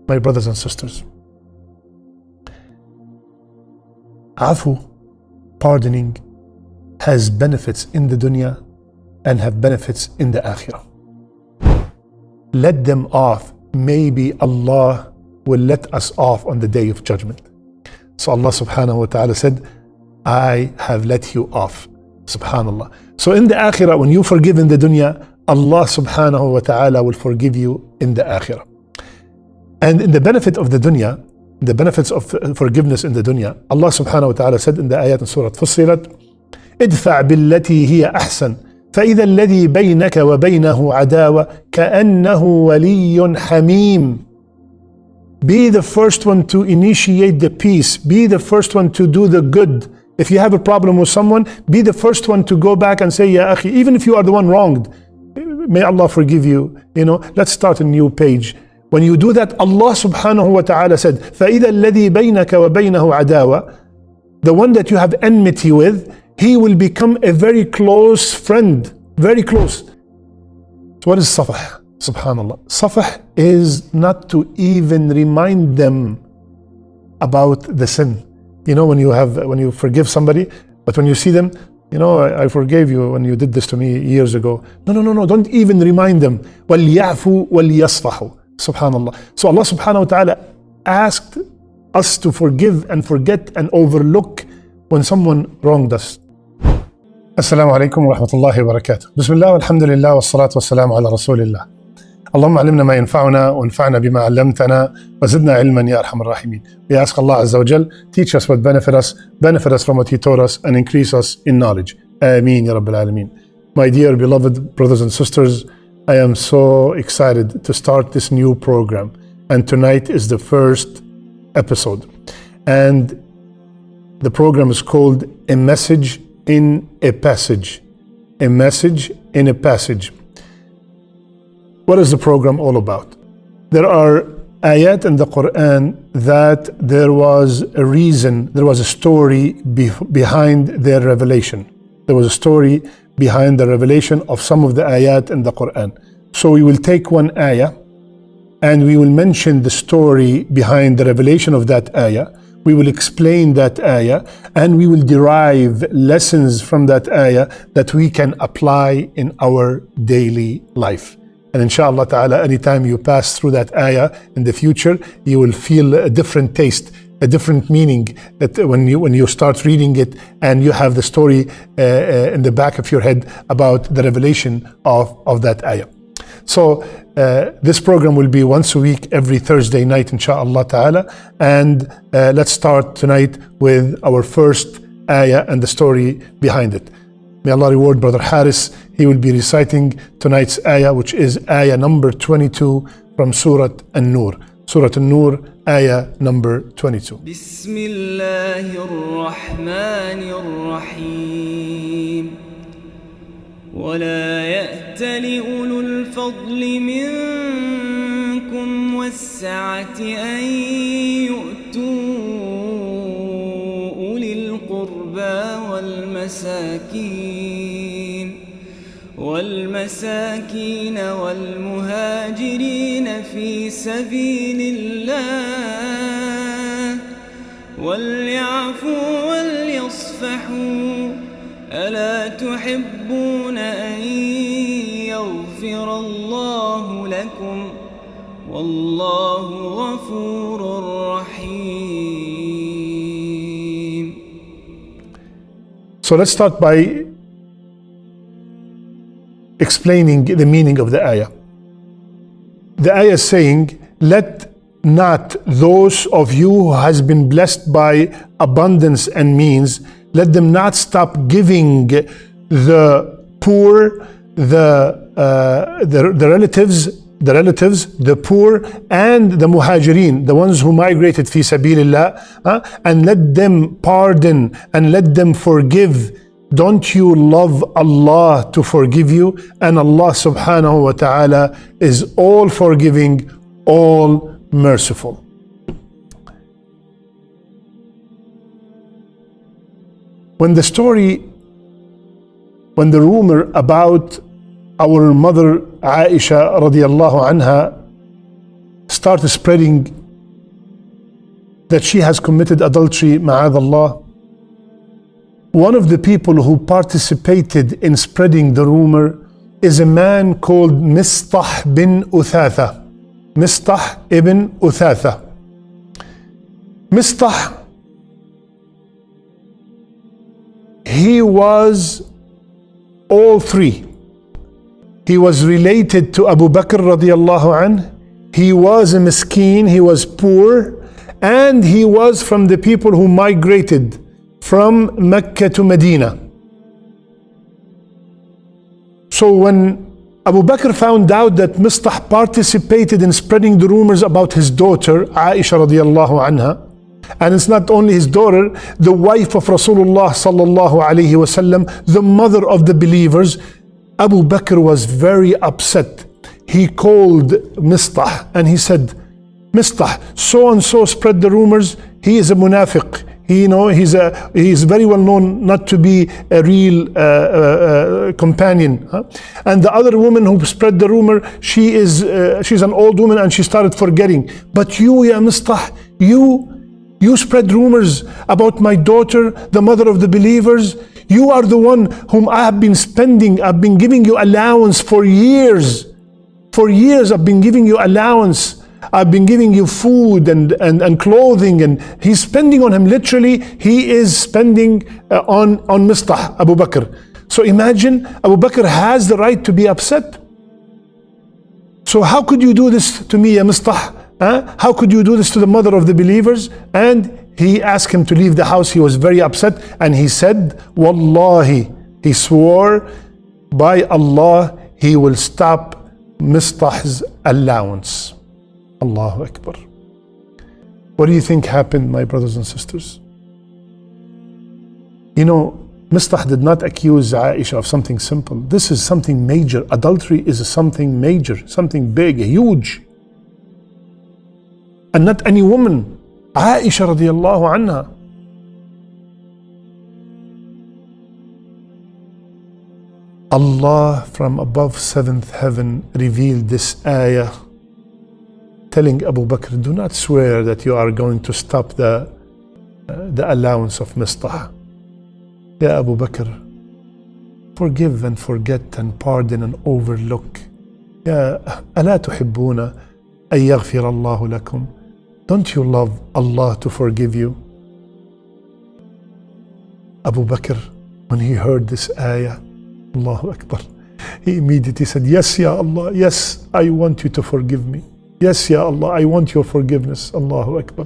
my brothers and sisters, afu, pardoning, has benefits in the dunya and have benefits in the akhirah. Let them off. Maybe Allah will let us off on the day of judgment. So Allah subhanahu wa ta'ala said, I have let you off. Subhanallah. So in the akhirah, when you forgive in the dunya, Allah subhanahu wa ta'ala will forgive you in the akhirah. And in the benefit of the dunya, the benefits of forgiveness in the dunya, Allah subhanahu wa ta'ala said in the ayat in Surah Fussilat, ادفع بالتي هي أحسن فإذا الذي بينك وبينه عداوة كأنه ولي حميم. Be the first one to initiate the peace. Be the first one to do the good. If you have a problem with someone, be the first one to go back and say, Ya akhi, even if you are the one wronged, may Allah forgive you. Let's start a new page. When you do that, Allah subhanahu wa ta'ala said, فَإِذَا الَّذِي بَيْنَكَ وَبَيْنَهُ عَدَاوَةٌ. The one that you have enmity with, he will become a very close friend. Very close. So what is safah? Subhanallah. Safah is not to even remind them about the sin. When you forgive somebody, but when you see them, I forgave you when you did this to me years ago. No, don't even remind them. وَلْيَعْفُوا وَلْيَصْفَحُوا. Subhanallah. So Allah subhanahu wa ta'ala asked us to forgive and forget and overlook when someone wronged us. Assalamu alaikum wa rahmatullahi wa barakatuh. Bismillah walhamdulillah wassalatu wassalamu ala rasulillah. اللهم علمنا ما ينفعنا وانفعنا بما علمتنا وزدنا علما يا أرحم الراحمين. We ask Allah Azza wa Jal, teach us what benefit us from what He taught us, and increase us in knowledge. Ameen ya Rabbil Alameen. My dear beloved brothers and sisters, I am so excited to start this new program, and tonight is the first episode, and the program is called A Message in a Passage. A Message in a Passage. What is the program all about? There are ayat in the Quran that there was a reason, there was a story behind their revelation. There was a story behind the revelation of some of the ayat in the Quran. So we will take one ayah and we will mention the story behind the revelation of that ayah. We will explain that ayah and we will derive lessons from that ayah that we can apply in our daily life. And inshallah ta'ala, anytime you pass through that ayah in the future, you will feel a different taste, a different meaning, that when you start reading it and you have the story in the back of your head about the revelation of that ayah. So this program will be once a week, every Thursday night, inshallah ta'ala. And let's start tonight with our first ayah and the story behind it. May Allah reward Brother Haris. He will be reciting tonight's ayah, which is ayah number 22 from Surah An-Nur. Surah An-Nur, ayah number 22. Bismillahir Rahmanir Rahim. ولا يأتل أولو الفضل منكم والسعة أن يؤتوا أولي القربى والمساكين والمهاجرين في سبيل الله وليعفوا وليصفحوا ألا تحبون أن يغفر الله لكم والله غفور رحيم. So let's start by explaining the meaning of the ayah. The ayah is saying, let not those of you who has been blessed by abundance and means, let them not stop giving the poor, the relatives, the poor, and the muhajirin, the ones who migrated fi sabilillah, and let them pardon and let them forgive. Don't you love Allah to forgive you? And Allah subhanahu wa ta'ala is all forgiving, all merciful. When the rumor about our mother Aisha radiallahu anha started spreading that she has committed adultery, ma'adallah, one of the people who participated in spreading the rumor is a man called Mistah bin Uthatha. Mistah ibn Uthatha. Mistah, he was all three. He was related to Abu Bakr radiallahu anh. He was a miskeen, he was poor, and he was from the people who migrated from Mecca to Medina. So when Abu Bakr found out that Mistah participated in spreading the rumors about his daughter, Aisha radiallahu anha, and it's not only his daughter, the wife of Rasulullah sallallahu alayhi wasallam, the mother of the believers, Abu Bakr was very upset. He called Mistah and he said, Mistah, so and so spread the rumors. He is a munafiq. He's very well known not to be a real companion. And the other woman who spread the rumor, she's an old woman and she started forgetting. But you, ya Mistah, you spread rumors about my daughter, the mother of the believers. You are the one whom I've been giving you allowance for years. For years I've been giving you allowance. I've been giving you food and clothing, and he's spending on him. Literally, he is spending on Mistah, Abu Bakr. So imagine, Abu Bakr has the right to be upset. So how could you do this to me, ya Mistah? How could you do this to the mother of the believers? And he asked him to leave the house. He was very upset, and he said, Wallahi, he swore by Allah, he will stop Mistah's allowance. Allahu Akbar. What do you think happened, my brothers and sisters? Mistah did not accuse Aisha of something simple. This is something major. Adultery is something major, something big, huge. And not any woman. Aisha radiallahu anha. Allah from above seventh heaven revealed this ayah, telling Abu Bakr, do not swear that you are going to stop the allowance of Mistah. Ya Abu Bakr, forgive and forget and pardon and overlook. Ya ألا تحبون أن يغفر الله لكم? Don't you love Allah to forgive you? Abu Bakr, when he heard this ayah, Allahu Akbar, he immediately said, yes, Ya Allah, yes, I want you to forgive me. Yes, Ya Allah, I want your forgiveness. Allahu Akbar.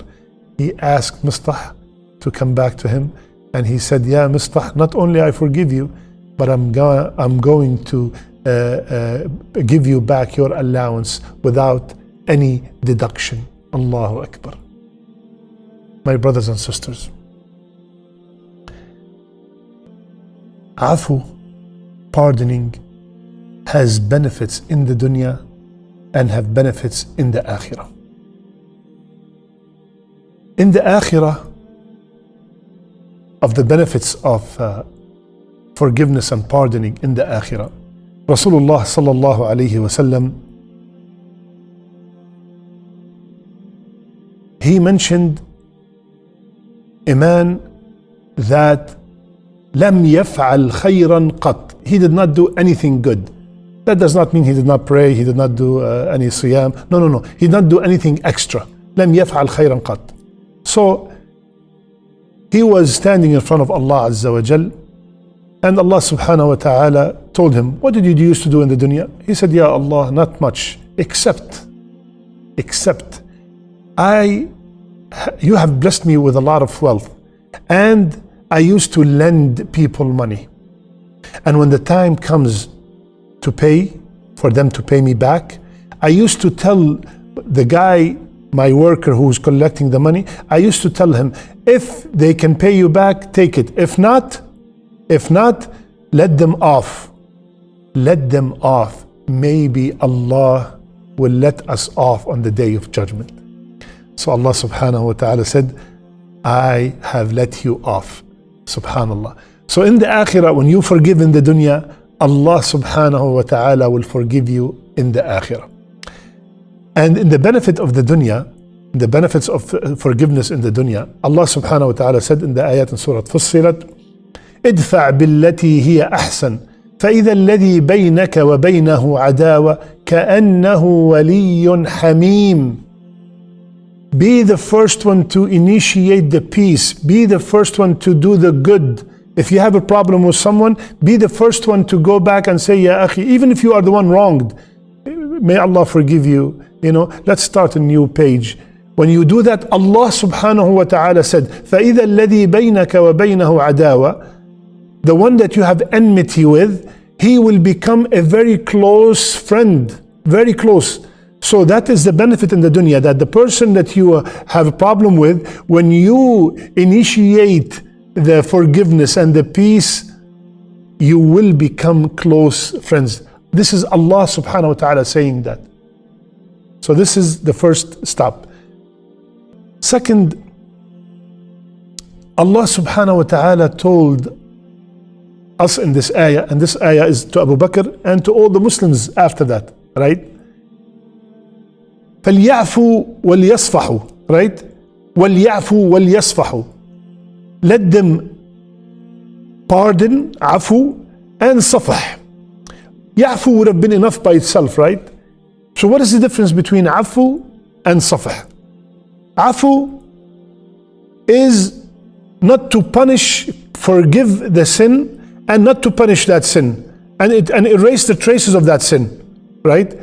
He asked Mistah to come back to him, and he said, Ya Mistah, not only I forgive you, but I'm going to give you back your allowance without any deduction. Allahu Akbar. My brothers and sisters, afu, pardoning, has benefits in the dunya and have benefits in the akhirah. In the akhirah, of the benefits of forgiveness and pardoning in the akhirah, Rasulullah sallallahu alayhi wasallam, he mentioned a man that lam yaf'al khayran qat. He did not do anything good. That does not mean he did not pray, he did not do any siyam. No. He did not do anything extra. Lam yaf'al khayran qat. So he was standing in front of Allah Azza wa Jal, and Allah subhanahu wa ta'ala told him, what did you used to do in the dunya? He said, Ya Allah, not much, except you have blessed me with a lot of wealth, and I used to lend people money. And when the time comes to pay, for them to pay me back, I used to tell the guy, my worker who's collecting the money, I used to tell him, if they can pay you back, take it. If not, let them off. Let them off. Maybe Allah will let us off on the day of judgment. So Allah subhanahu wa ta'ala said, I have let you off. Subhanallah. So in the akhirah, when you forgive in the dunya, Allah subhanahu wa ta'ala will forgive you in the akhirah. And in the benefit of the dunya, the benefits of forgiveness in the dunya, Allah subhanahu wa ta'ala said in the ayat in Surah Fussilat, ادفع بالتي هي أحسن فإذا الذي بينك وبينه عداوة كأنه ولي حميم. Be the first one to initiate the peace. Be the first one to do the good. If you have a problem with someone, be the first one to go back and say, Ya akhi, even if you are the one wronged, may Allah forgive you. Let's start a new page. When you do that, Allah subhanahu wa ta'ala said, فَإِذَا الَّذِي بَيْنَكَ وَبَيْنَهُ عَدَاوَةٌ, the one that you have enmity with, he will become a very close friend, very close. So that is the benefit in the dunya, that the person that you have a problem with, when you initiate the forgiveness and the peace, you will become close friends. This is Allah subhanahu wa ta'ala saying that. So this is the first stop. Second, Allah subhanahu wa ta'ala told us in this ayah, and this ayah is to Abu Bakr and to all the Muslims after that, right? فَلْيَعْفُوا وَلْيَصْفَحُوا, right? وَلْيَعْفُوا وَلْيَصْفَحُوا. Let them pardon, afu, and safah. Ya'fu would have been enough by itself, right? So what is the difference between afu and safah? Afu is not to punish, forgive the sin, and not to punish that sin, and erase the traces of that sin, right?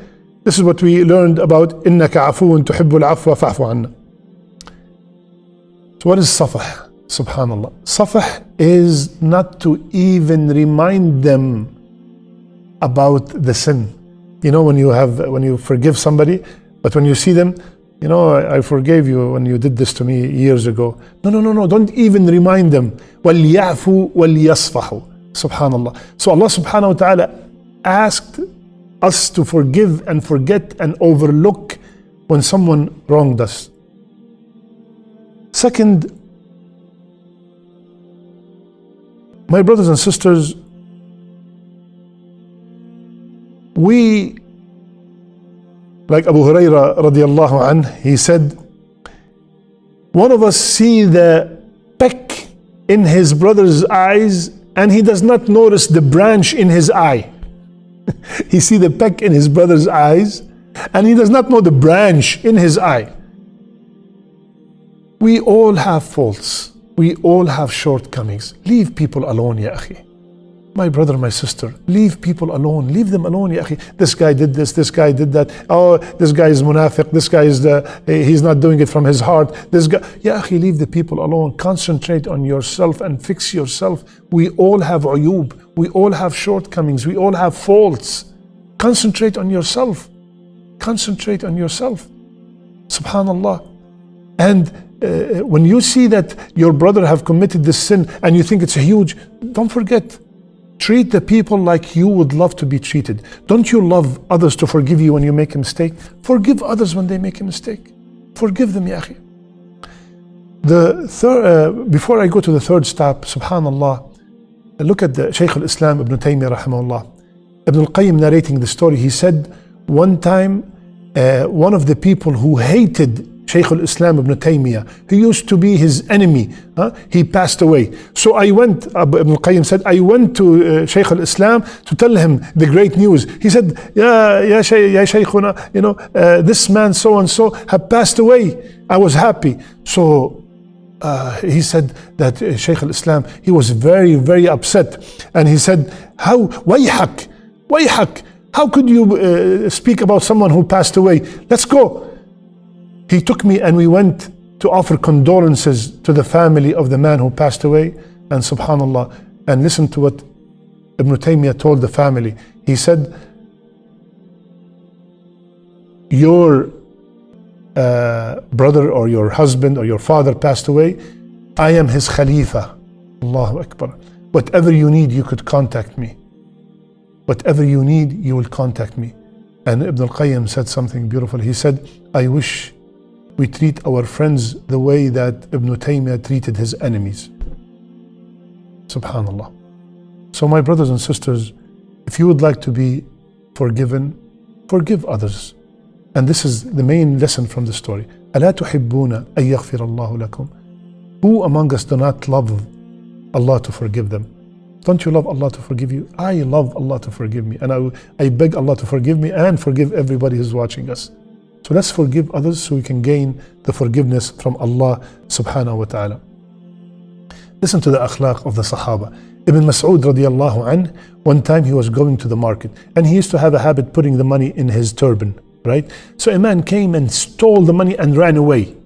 This is what we learned about إِنَّكَ عَفُوٌ تُحِبُّ الْعَفْوَ فَاعْفُ عَنَّا. So what is safah? Subhanallah. Safah is not to even remind them about the sin. When you forgive somebody, but when you see them, I forgave you when you did this to me years ago. No, don't even remind them. وَلْيَعْفُوا وَلْيَصْفَحُوا. Subhanallah. So Allah subhanahu wa ta'ala asked us to forgive and forget and overlook when someone wronged us. Second, my brothers and sisters, we, like Abu Hurairah radiallahu anh, he said, one of us see the peck in his brother's eyes and he does not notice the branch in his eye. He see the peck in his brother's eyes and he does not know the branch in his eye. We all have faults. We all have shortcomings. Leave people alone, ya akhi. My brother, my sister, leave people alone. Leave them alone, ya akhi. This guy did this guy did that. Oh, this guy is munafiq. This guy is he's not doing it from his heart. This guy, ya akhi, leave the people alone. Concentrate on yourself and fix yourself. We all have uyub. We all have shortcomings. We all have faults. Concentrate on yourself. Concentrate on yourself. Subhanallah. And when you see that your brother have committed this sin and you think it's huge, don't forget, treat the people like you would love to be treated. Don't you love others to forgive you when you make a mistake? Forgive others when they make a mistake. Forgive them, ya akhi. The third, before I go to the third step, subhanallah, look at the Shaykh al-Islam Ibn Taymiyyah rahimahullah. Ibn al-Qayyim narrating the story, he said one time one of the people who hated Shaykh al-Islam Ibn Taymiyyah, who used to be his enemy, he passed away. So I went, Ibn al-Qayyim said, I went to Shaykh al-Islam to tell him the great news. He said, Ya Shaykhuna, this man so and so have passed away. I was happy. So he said that Shaykh al-Islam, he was very, very upset. And he said, Wayhak, how could you speak about someone who passed away? Let's go. He took me and we went to offer condolences to the family of the man who passed away. And subhanallah, and listen to what Ibn Taymiyyah told the family. He said, your brother or your husband or your father passed away, I am his Khalifa. Allahu Akbar. Whatever you need, you could contact me. Whatever you need, you will contact me. And Ibn al-Qayyim said something beautiful. He said, I wish we treat our friends the way that Ibn Taymiyyah treated his enemies. Subhanallah. So my brothers and sisters, if you would like to be forgiven, forgive others. And this is the main lesson from the story. أَلَا تُحِبُّونَ أَن يَغْفِرَ اللَّهُ لَكُمْ. Who among us do not love Allah to forgive them? Don't you love Allah to forgive you? I love Allah to forgive me. And I beg Allah to forgive me and forgive everybody who's watching us. So let's forgive others so we can gain the forgiveness from Allah subhanahu wa ta'ala. Listen to the akhlaq of the Sahaba. Ibn Mas'ud radiallahu anh, one time he was going to the market and he used to have a habit putting the money in his turban, right? So a man came and stole the money and ran away.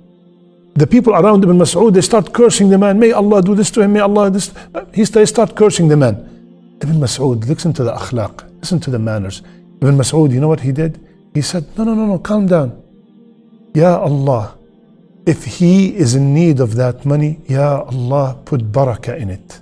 The people around Ibn Mas'ud, they start cursing the man. May Allah do this to him, may Allah this. They start cursing the man. Ibn Mas'ud, listen to the akhlaq, listen to the manners. Ibn Mas'ud, you know what he did? He said, no, calm down. Ya Allah, if he is in need of that money, Ya Allah, put barakah in it.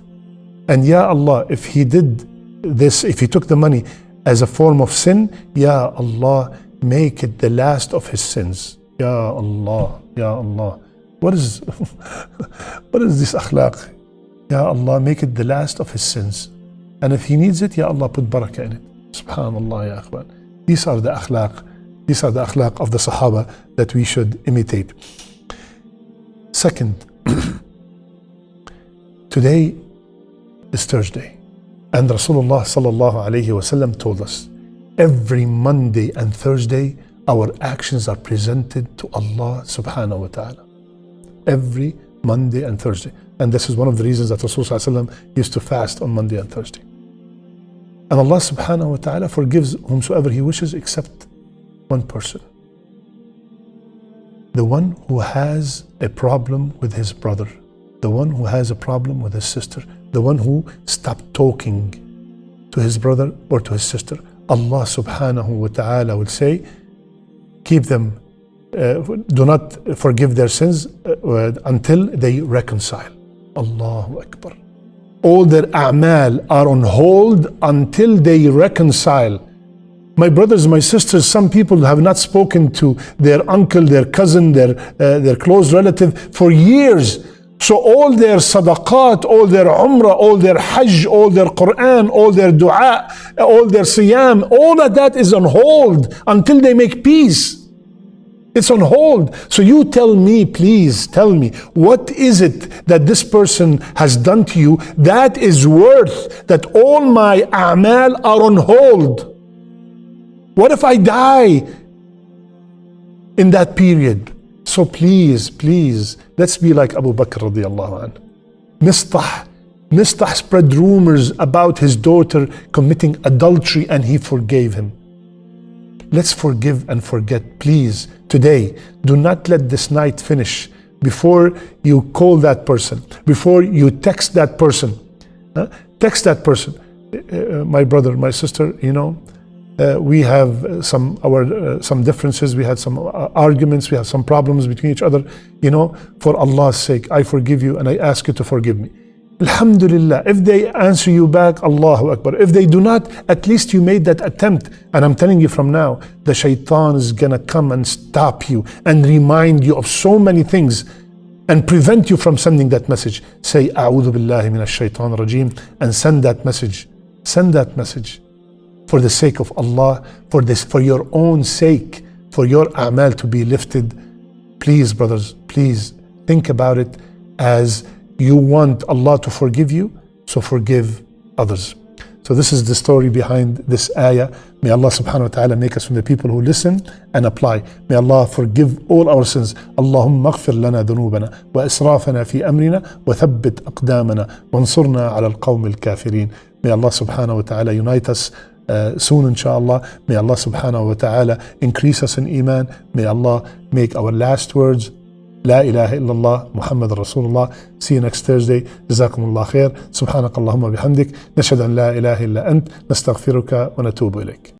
And Ya Allah, if he did this, if he took the money as a form of sin, Ya Allah, make it the last of his sins. Ya Allah, Ya Allah. What is this akhlaq? Ya Allah, make it the last of his sins. And if he needs it, Ya Allah, put barakah in it. Subhanallah, ya akhwan. These are the akhlaq of the Sahaba that we should imitate. Second, today is Thursday, and Rasulullah sallallahu alayhi wasallam told us, every Monday and Thursday, our actions are presented to Allah subhanahu wa ta'ala. Every Monday and Thursday. And this is one of the reasons that Rasulullah sallallahu alayhi wasallam used to fast on Monday and Thursday. And Allah subhanahu wa ta'ala forgives whomsoever He wishes except one person. The one who has a problem with his brother, the one who has a problem with his sister, the one who stopped talking to his brother or to his sister. Allah subhanahu wa ta'ala will say, keep them, do not forgive their sins until they reconcile. Allahu Akbar. All their a'mal are on hold until they reconcile. My brothers, my sisters, some people have not spoken to their uncle, their cousin, their close relative for years. So all their sadaqat, all their umrah, all their hajj, all their Quran, all their dua, all their siyam, all of that is on hold until they make peace. It's on hold. So you tell me, please tell me, what is it that this person has done to you that is worth that all my a'mal are on hold? What if I die in that period? So please, let's be like Abu Bakr radiallahu anhu. Mistah spread rumors about his daughter committing adultery and he forgave him. Let's forgive and forget, please. Today, do not let this night finish before you call that person, before you text that person. Text that person. My brother, my sister, you know, we have some differences, we had some arguments, we have some problems between each other. You know, for Allah's sake, I forgive you and I ask you to forgive me. Alhamdulillah, if they answer you back, Allahu Akbar. If they do not, at least you made that attempt. And I'm telling you from now, the shaitan is gonna come and stop you and remind you of so many things and prevent you from sending that message. Say, A'udhu billahi minash shaitan rajim, and send that message. Send that message. For the sake of Allah, for your own sake, for your a'mal to be lifted. Please, brothers, please think about it as you want Allah to forgive you, so forgive others. So this is the story behind this ayah. May Allah subhanahu wa ta'ala make us from the people who listen and apply. May Allah forgive all our sins. Allahumma aghfir lana dhunubana wa israfana fi amrina wa thabbit aqdamana wansurna ala al-qawm al-kafirin. May Allah subhanahu wa ta'ala unite us soon, inshallah. May Allah subhanahu wa ta'ala increase us in iman. May Allah make our last words لا إله إلا الله محمد رسول الله. See you next Thursday. جزاكم الله خير. سبحانك اللهم بحمدك نشهد أن لا إله إلا أنت نستغفرك ونتوب إليك.